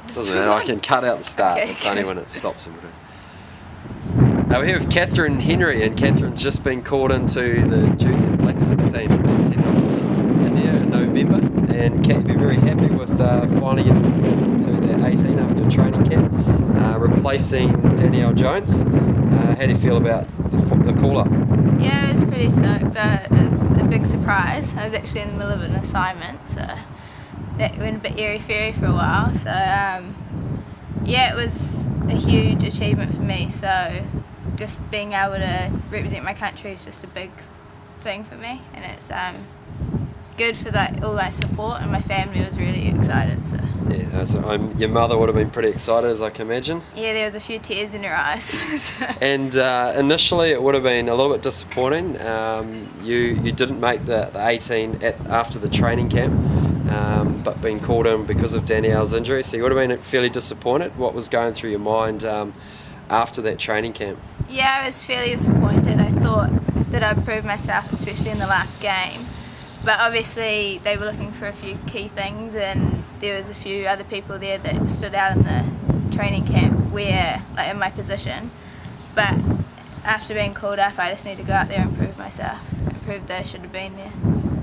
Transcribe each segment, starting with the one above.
Doesn't matter, I can cut out the start. Okay, it's only when it stops. We're here with Catherine Henry, and Catherine's just been called into the Junior Black 16 that's heading off to India in November. And Cat, you'd be very happy with finally getting to the 18 after training camp, replacing Danielle Jones. How do you feel about the call-up? Yeah, I was pretty stoked. It was a big surprise. I was actually in the middle of an assignment, so that went a bit airy-fairy for a while. So yeah, it was a huge achievement for me. So just being able to represent my country is just a big thing for me, and it's good for all my support, and my family was really excited. So yeah, so your mother would have been pretty excited, as I can imagine. Yeah, there was a few tears in her eyes. So. And initially it would have been a little bit disappointing. You didn't make the 18 after the training camp, but being called in because of Danielle's injury, so you would have been fairly disappointed. What was going through your mind after that training camp? Yeah, I was fairly disappointed. I thought that I'd proved myself, especially in the last game. But obviously they were looking for a few key things, and there was a few other people there that stood out in the training camp like in my position. But after being called up, I just need to go out there and prove myself, and prove that I should have been there.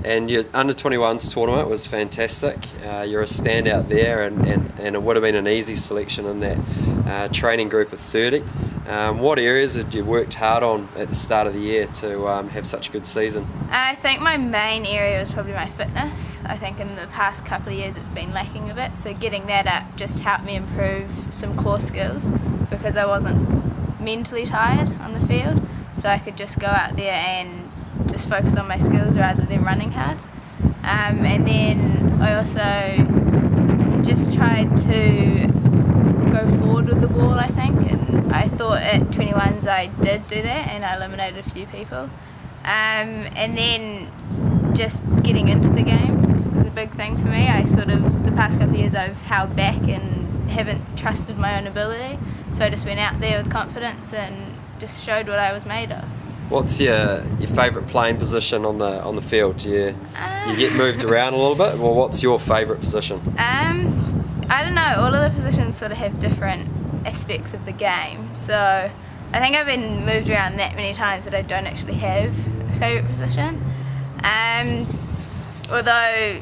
And your under-21s tournament was fantastic. You're a standout there, and it would have been an easy selection in that training group of 30. What areas had you worked hard on at the start of the year to have such a good season? I think my main area was probably my fitness. I think in the past couple of years it's been lacking a bit, so getting that up just helped me improve some core skills, because I wasn't mentally tired on the field, so I could just go out there and just focus on my skills rather than running hard. And then I also just tried to go forward with the ball, I think, and I thought at 21s I did do that, and I eliminated a few people. And then just getting into the game was a big thing for me. The past couple of years I've held back and haven't trusted my own ability, so I just went out there with confidence and just showed what I was made of. What's your favourite playing position on the field? You get moved around a little bit, or what's your favourite position? I don't know, all of the positions sort of have different aspects of the game, so I think I've been moved around that many times that I don't actually have a favourite position. Although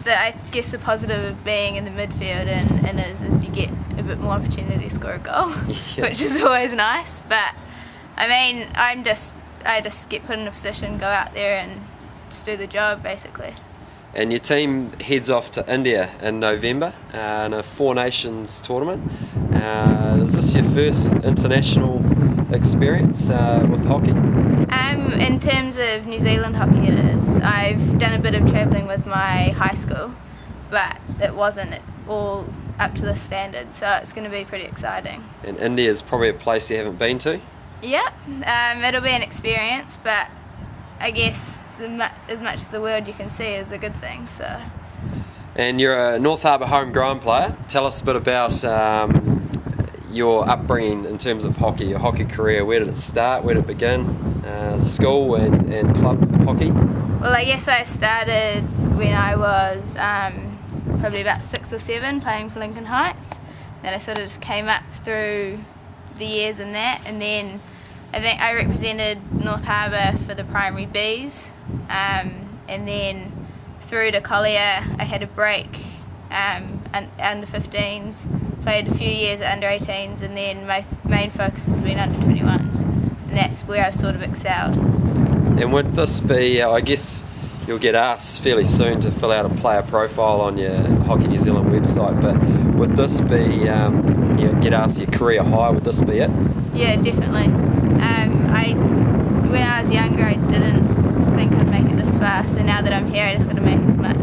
I guess the positive of being in the midfield and is you get a bit more opportunity to score a goal, Yeah. which is always nice. But I mean, I just get put in a position, go out there and just do the job, basically. And your team heads off to India in November in a Four Nations tournament. Is this your first international experience with hockey? In terms of New Zealand hockey, it is. I've done a bit of travelling with my high school, but it wasn't all up to the standard, so it's going to be pretty exciting. And India is probably a place you haven't been to? Yeah, it'll be an experience, but I guess as much as the world you can see is a good thing. So. And you're a North Harbour homegrown player. Tell us a bit about your upbringing in terms of hockey, your hockey career. Where did it start? Where did it begin? School and club hockey? Well, I guess I started when I was probably about 6 or 7, playing for Lincoln Heights. Then I sort of just came up through the years in that, and then I think I represented North Harbour for the primary Bs, and then through to Collier I had a break under 15s, played a few years at under 18s, and then my main focus has been under 21s, and that's where I've sort of excelled. And would this be, I guess you'll get asked fairly soon to fill out a player profile on your Hockey New Zealand website, but would this be, when you get asked your career high, would this be it? Yeah, definitely. When I was younger I didn't think I'd make it this far, so now that I'm here I just got to make as much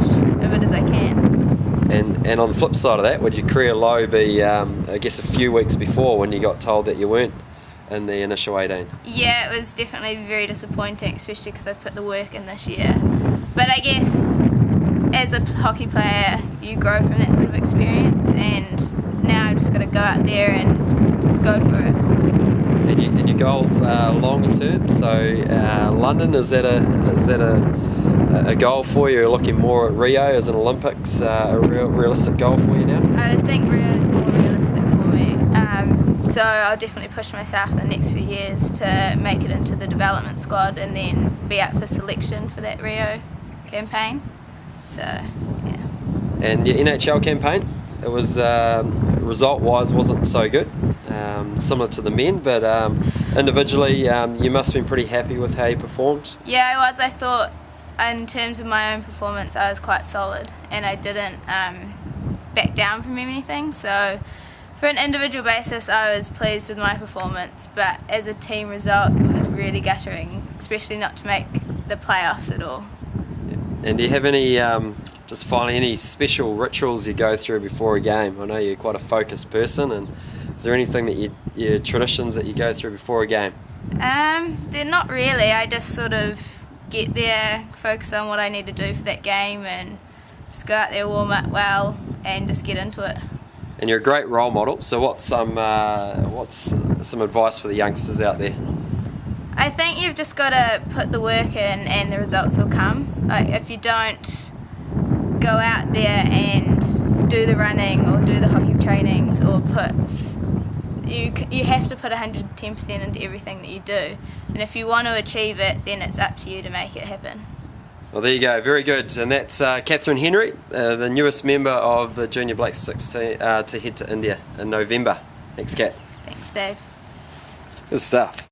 of it as I can. And on the flip side of that, would your career low be, I guess, a few weeks before when you got told that you weren't in the initial 18? Yeah, it was definitely very disappointing, especially because I've put the work in this year. But I guess as a hockey player you grow from that sort of experience, and now I've just got to go out there and just go for it. And your goals are longer term, so London, is that a a goal for you? Looking more at Rio as an Olympics, a realistic goal for you now? I think Rio is more realistic for me. So I'll definitely push myself in the next few years to make it into the development squad and then be up for selection for that Rio campaign. So, yeah. And your NHL campaign, it was result-wise wasn't so good, similar to the men, but individually you must have been pretty happy with how you performed. Yeah, I was. I thought in terms of my own performance I was quite solid and I didn't back down from anything. So for an individual basis I was pleased with my performance, but as a team result it was really guttering, especially not to make the playoffs at all. And do you have any, just finally, any special rituals you go through before a game? I know you're quite a focused person, and is there anything that your traditions that you go through before a game? They're not really. I just sort of get there, focus on what I need to do for that game, and just go out there, warm up well, and just get into it. And you're a great role model. So what's some advice for the youngsters out there? I think you've just got to put the work in and the results will come. Like if you don't go out there and do the running or do the hockey trainings or you have to put 110% into everything that you do. And if you want to achieve it, then it's up to you to make it happen. Well, there you go. Very good. And that's Catherine Henry, the newest member of the Junior Black 16 to head to India in November. Thanks, Kat. Thanks, Dave. Good stuff.